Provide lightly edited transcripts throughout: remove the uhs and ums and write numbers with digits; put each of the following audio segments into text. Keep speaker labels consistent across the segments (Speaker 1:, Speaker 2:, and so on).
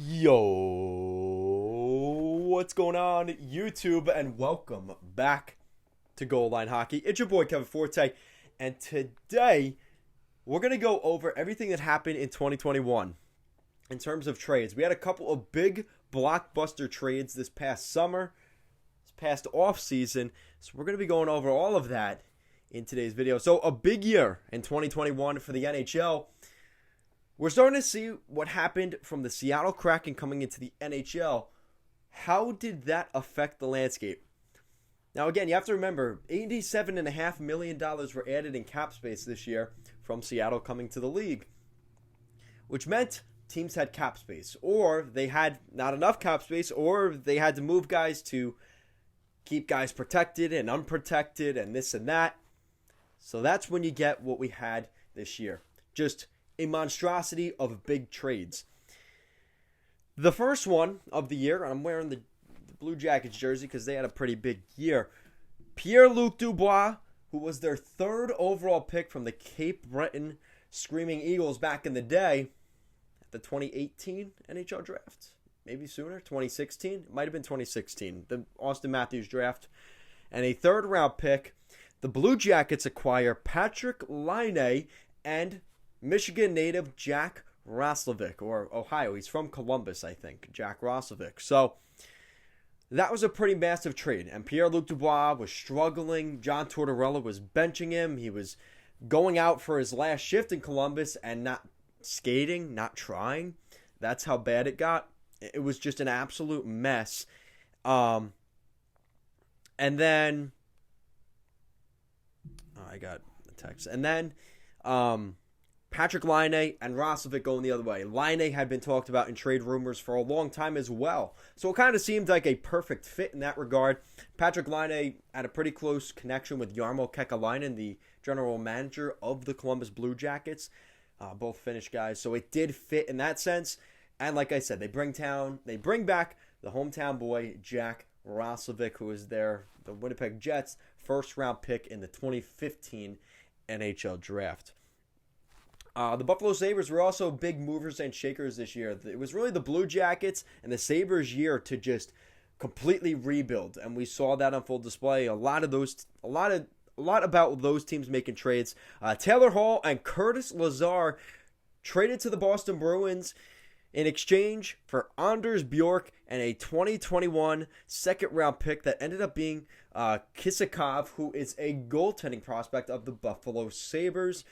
Speaker 1: Yo, what's going on, YouTube, and welcome back to Goal Line Hockey. It's your boy Kevin Forte, and today we're going to go over everything that happened in 2021 in terms of trades. We had a couple of big blockbuster trades this past summer, this past off season, so we're going to be going over all of that in today's video. So a big year in 2021 for the NHL. We're starting to see what happened from the Seattle Kraken coming into the NHL. How did that affect the landscape? Now, again, you have to remember, $87.5 million were added in cap space this year from Seattle coming to the league, which meant teams had cap space, or they had not enough cap space, or they had to move guys to keep guys protected and unprotected and this and that. So that's when you get what we had this year. Just a monstrosity of big trades. The first one of the year, and I'm wearing the Blue Jackets jersey because they had a pretty big year. Pierre-Luc Dubois, who was their third overall pick from the Cape Breton Screaming Eagles back in the day, at the 2018 NHL draft. Maybe sooner, 2016. It might have been 2016, the Austin Matthews draft. And a third round pick. The Blue Jackets acquire Patrick Laine and Michigan native Jack Roslovic, or Ohio. He's from Columbus, I think, Jack Roslovic. So that was a pretty massive trade. And Pierre-Luc Dubois was struggling. John Tortorella was benching him. He was going out for his last shift in Columbus and not skating, not trying. That's how bad it got. It was just an absolute mess. And then I got the text. And then Patrick Laine and Roslovic going the other way. Laine had been talked about in trade rumors for a long time as well. So it kind of seemed like a perfect fit in that regard. Patrick Laine had a pretty close connection with Jarmo Kekalainen, the general manager of the Columbus Blue Jackets. Both Finnish guys. So it did fit in that sense. And like I said, they bring back the hometown boy, Jack Roslovic, who is the Winnipeg Jets' first round pick in the 2015 NHL draft. The Buffalo Sabres were also big movers and shakers this year. It was really the Blue Jackets and the Sabres' year to just completely rebuild, and we saw that on full display. A lot about those teams making trades. Taylor Hall and Curtis Lazar traded to the Boston Bruins in exchange for Anders Bjork and a 2021 second-round pick that ended up being Kisakov, who is a goaltending prospect of the Buffalo Sabres.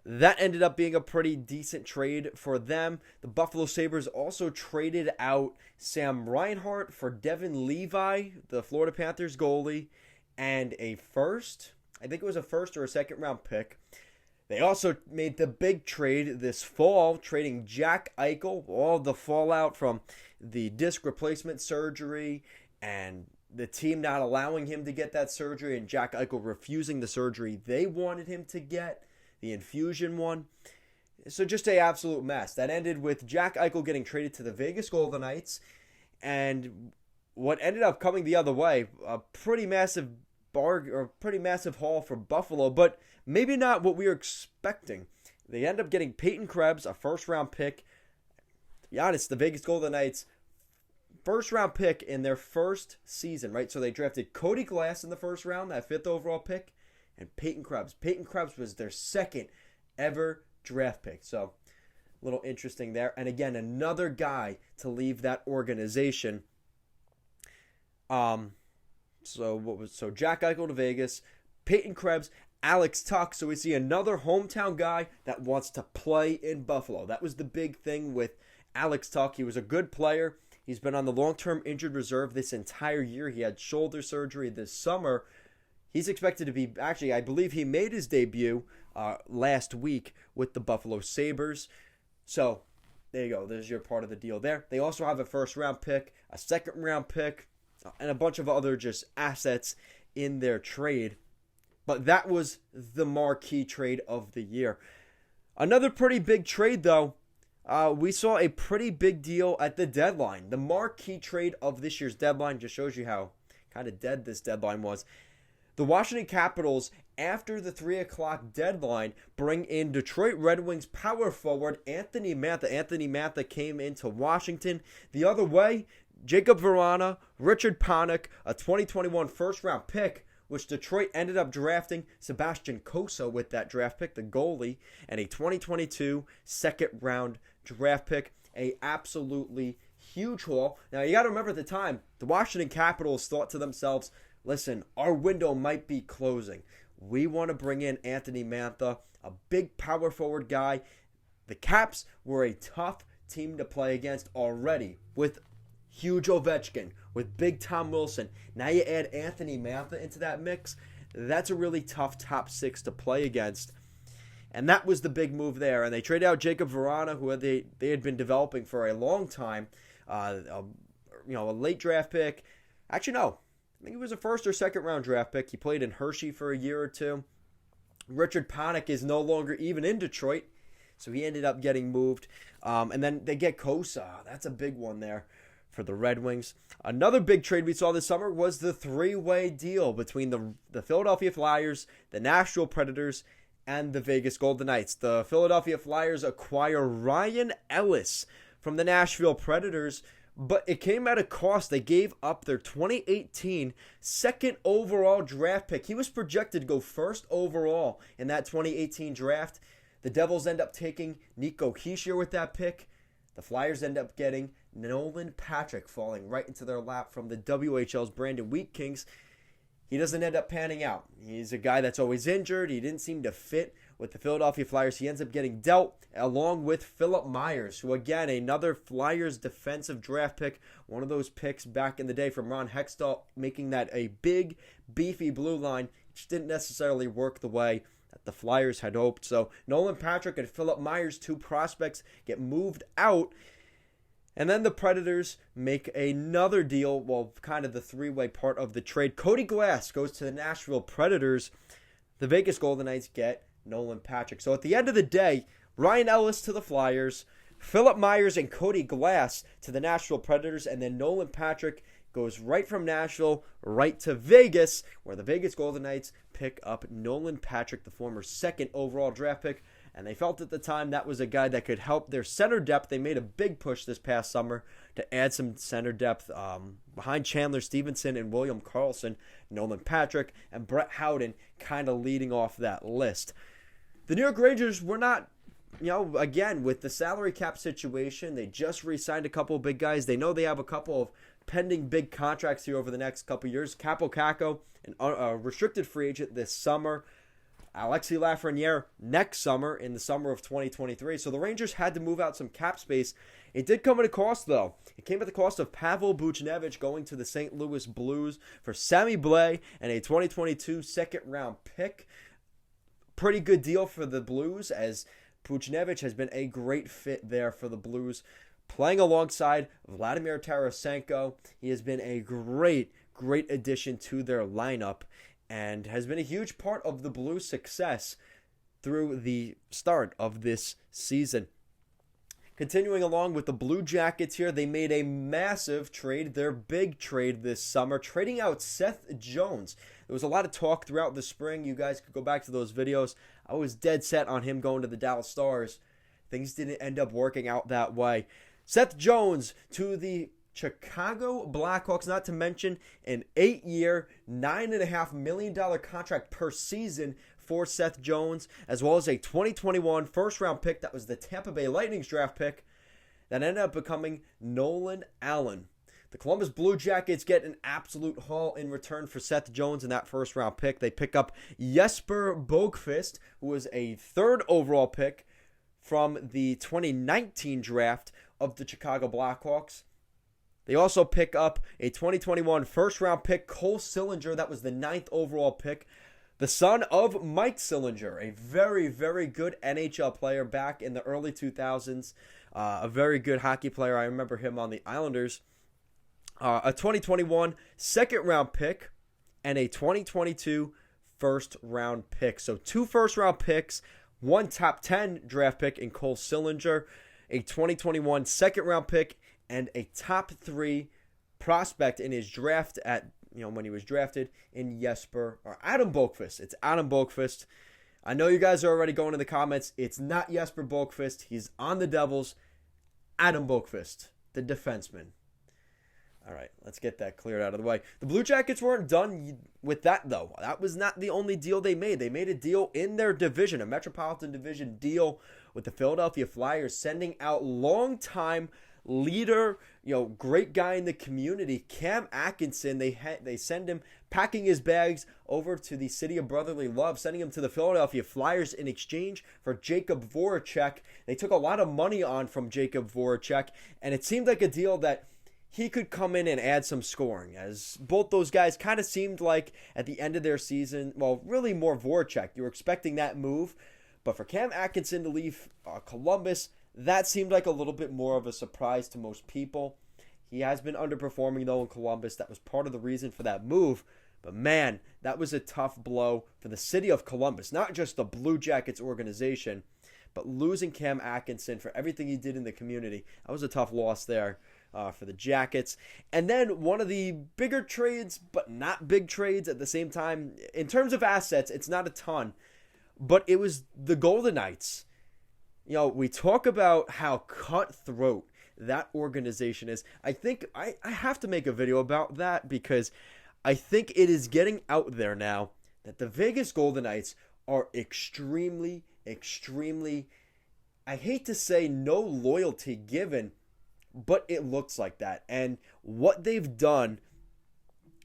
Speaker 1: That ended up being a pretty decent trade for them. The Buffalo Sabres also traded out Sam Reinhart for Devin Levi, the Florida Panthers goalie, and a first. I think it was a first or a second round pick. They also made the big trade this fall, trading Jack Eichel, all the fallout from the disc replacement surgery and the team not allowing him to get that surgery and Jack Eichel refusing the surgery they wanted him to get. The infusion one. So just an absolute mess. That ended with Jack Eichel getting traded to the Vegas Golden Knights. And what ended up coming the other way, a pretty massive haul for Buffalo, but maybe not what we were expecting. They end up getting Peyton Krebs, a first-round pick. To be honest, the Vegas Golden Knights, first-round pick in their first season, right? So they drafted Cody Glass in the first round, that fifth overall pick. And Peyton Krebs. Peyton Krebs was their second ever draft pick. So, a little interesting there. And again, another guy to leave that organization. So Jack Eichel to Vegas, Peyton Krebs, Alex Tuch. So we see another hometown guy that wants to play in Buffalo. That was the big thing with Alex Tuch. He was a good player. He's been on the long-term injured reserve this entire year. He had shoulder surgery this summer. He's expected to be, actually, I believe he made his debut last week with the Buffalo Sabres. So, there you go. There's your part of the deal there. They also have a first-round pick, a second-round pick, and a bunch of other just assets in their trade. But that was the marquee trade of the year. Another pretty big trade, though. We saw a pretty big deal at the deadline. The marquee trade of this year's deadline just shows you how kind of dead this deadline was. The Washington Capitals after the 3 o'clock deadline, bring in Detroit Red Wings power forward Anthony Mantha. Anthony Mantha came into Washington. The other way, Jacob Vrana, Richard Panik, a 2021 first-round pick, which Detroit ended up drafting Sebastian Cossa with that draft pick, the goalie, and a 2022 second-round draft pick. A absolutely huge haul. Now, you got to remember at the time, the Washington Capitals thought to themselves, listen, our window might be closing. We want to bring in Anthony Mantha, a big power forward guy. The Caps were a tough team to play against already with huge Ovechkin, with big Tom Wilson. Now you add Anthony Mantha into that mix. That's a really tough top 6 to play against. And that was the big move there. And they traded out Jacob Vrana, who they had been developing for a long time. A late draft pick. Actually, no. I think it was a first or second round draft pick. He played in Hershey for a year or two. Richard Panik is no longer even in Detroit, so he ended up getting moved. And then they get Cossa. That's a big one there for the Red Wings. Another big trade we saw this summer was the 3-way deal between the Philadelphia Flyers, the Nashville Predators, and the Vegas Golden Knights. The Philadelphia Flyers acquire Ryan Ellis from the Nashville Predators, but it came at a cost. They gave up their 2018 second overall draft pick. He was projected to go first overall in that 2018 draft. The Devils end up taking Nico Hischier with that pick. The Flyers end up getting Nolan Patrick, falling right into their lap from the WHL's Brandon Wheat Kings. He doesn't end up panning out. He's a guy that's always injured. He didn't seem to fit with the Philadelphia Flyers. He ends up getting dealt along with Philip Myers, who, again, another Flyers defensive draft pick. One of those picks back in the day from Ron Hextall, making that a big, beefy blue line. Which didn't necessarily work the way that the Flyers had hoped. So Nolan Patrick and Philip Myers, 2 prospects, get moved out. And then the Predators make another deal, well, kind of the 3-way part of the trade. Cody Glass goes to the Nashville Predators. The Vegas Golden Knights get Nolan Patrick. So at the end of the day, Ryan Ellis to the Flyers, Philip Myers and Cody Glass to the Nashville Predators, and then Nolan Patrick goes right from Nashville right to Vegas, where the Vegas Golden Knights pick up Nolan Patrick, the former second overall draft pick. And they felt at the time that was a guy that could help their center depth. They made a big push this past summer to add some center depth behind Chandler Stevenson and William Karlsson, Nolan Patrick, and Brett Howden kind of leading off that list. The New York Rangers were not, again, with the salary cap situation, they just re-signed a couple of big guys. They know they have a couple of pending big contracts here over the next couple of years. Capo Caco, a restricted free agent this summer. Alexis Lafreniere next summer, in the summer of 2023. So the Rangers had to move out some cap space. It did come at a cost, though. It came at the cost of Pavel Buchnevich going to the St. Louis Blues for Sammy Blais and a 2022 second-round pick. Pretty good deal for the Blues, as Buchnevich has been a great fit there for the Blues. Playing alongside Vladimir Tarasenko, he has been a great addition to their lineup, and has been a huge part of the Blues' success through the start of this season. Continuing along with the Blue Jackets here, they made a massive trade, their big trade this summer, trading out Seth Jones. There was a lot of talk throughout the spring. You guys could go back to those videos. I was dead set on him going to the Dallas Stars. Things didn't end up working out that way. Seth Jones to the Chicago Blackhawks, not to mention an 8-year, $9.5 million contract per season for Seth Jones, as well as a 2021 first-round pick that was the Tampa Bay Lightning's draft pick that ended up becoming Nolan Allen. The Columbus Blue Jackets get an absolute haul in return for Seth Jones in that first-round pick. They pick up Jesper Boqvist, who was a third overall pick from the 2019 draft of the Chicago Blackhawks. They also pick up a 2021 first-round pick, Cole Sillinger. That was the 9th overall pick. The son of Mike Sillinger, a very, very good NHL player back in the early 2000s. A very good hockey player. I remember him on the Islanders. A 2021 second-round pick and a 2022 first-round pick. So 2 first-round picks, 1 top 10 draft pick in Cole Sillinger, a 2021 second-round pick, and a top 3 prospect in his draft at when he was drafted, in Adam Boqvist. It's Adam Boqvist. I know you guys are already going in the comments. It's not Jesper Boqvist. He's on the Devils. Adam Boqvist, the defenseman. All right, let's get that cleared out of the way. The Blue Jackets weren't done with that, though. That was not the only deal they made. They made a deal in their division, a Metropolitan Division deal with the Philadelphia Flyers, sending out longtime leader, great guy in the community, Cam Atkinson. They send him packing his bags over to the city of brotherly love, sending him to the Philadelphia Flyers in exchange for Jacob Voracek. They took a lot of money on from Jacob Voracek, and it seemed like a deal that he could come in and add some scoring, as both those guys kind of seemed like at the end of their season, well, really more Voracek. You were expecting that move, but for Cam Atkinson to leave Columbus, that seemed like a little bit more of a surprise to most people. He has been underperforming, though, in Columbus. That was part of the reason for that move. But, man, that was a tough blow for the city of Columbus. Not just the Blue Jackets organization, but losing Cam Atkinson for everything he did in the community. That was a tough loss there for the Jackets. And then one of the bigger trades, but not big trades at the same time. In terms of assets, it's not a ton. But it was the Golden Knights. We talk about how cutthroat that organization is. I think I have to make a video about that, because I think it is getting out there now that the Vegas Golden Knights are extremely, I hate to say no loyalty given, but it looks like that. And what they've done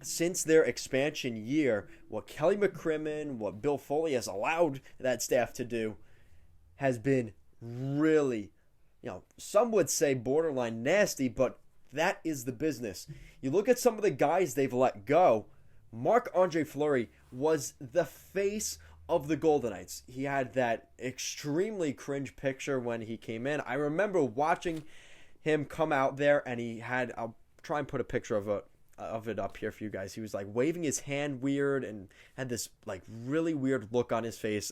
Speaker 1: since their expansion year, what Kelly McCrimmon, what Bill Foley has allowed that staff to do, has been really, some would say borderline nasty, but that is the business. You look at some of the guys they've let go. Marc-Andre Fleury was the face of the Golden Knights. He had that extremely cringe picture when he came in. I remember watching him come out there, and he had, I'll try and put a picture of it up here for you guys. He was like waving his hand weird and had this like really weird look on his face.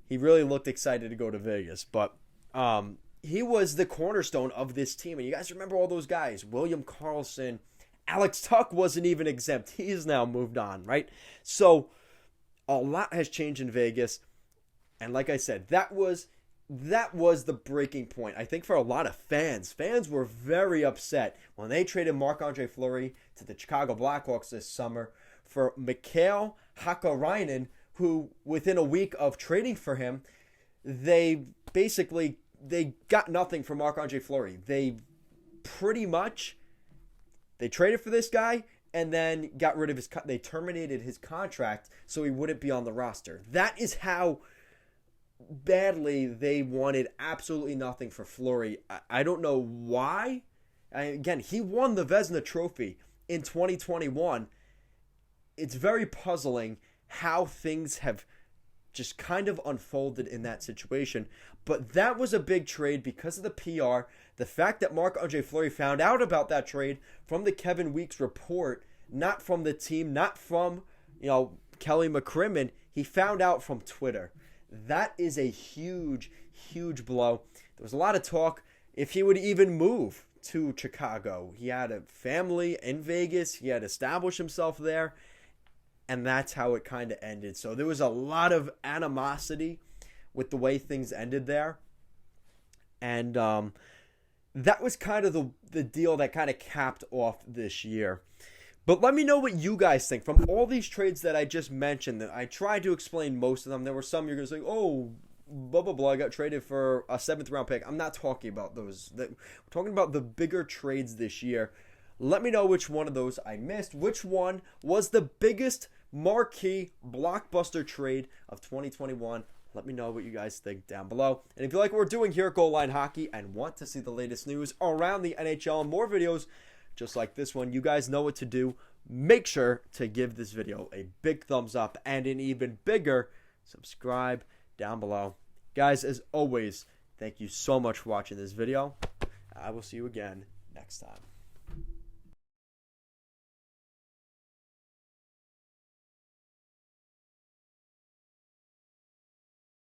Speaker 1: He really looked excited to go to Vegas, but he was the cornerstone of this team. And you guys remember all those guys, William Karlsson, Alex Tuck wasn't even exempt. He's now moved on, right? So a lot has changed in Vegas. And like I said, that was the breaking point, I think, for a lot of fans. Fans were very upset when they traded Marc-Andre Fleury to the Chicago Blackhawks this summer for Mikhail Hakkarainen, who within a week of trading for him, they got nothing from Marc-Andre Fleury. They traded for this guy and then got rid of they terminated his contract so he wouldn't be on the roster. That is how badly they wanted absolutely nothing for Fleury. I don't know why. Again, he won the Vezina Trophy in 2021. It's very puzzling how things have just kind of unfolded in that situation. But that was a big trade because of the PR. The fact that Marc-Andre Fleury found out about that trade from the Kevin Weeks report, not from the team, not from Kelly McCrimmon. He found out from Twitter. That is a huge, huge blow. There was a lot of talk if he would even move to Chicago. He had a family in Vegas. He had established himself there. And that's how it kind of ended. So there was a lot of animosity with the way things ended there. And that was kind of the deal that kind of capped off this year. But let me know what you guys think. From all these trades that I just mentioned, that I tried to explain most of them. There were some you're going to say, oh, blah, blah, blah, I got traded for a 7th round pick. I'm not talking about those. We're talking about the bigger trades this year. Let me know which one of those I missed. Which one was the biggest marquee blockbuster trade of 2021? Let me know what you guys think down below. And if you like what we're doing here at Goal Line Hockey and want to see the latest news around the NHL and more videos just like this one, you guys know what to do. Make sure to give this video a big thumbs up and an even bigger subscribe down below. Guys, as always, thank you so much for watching this video. I will see you again next time.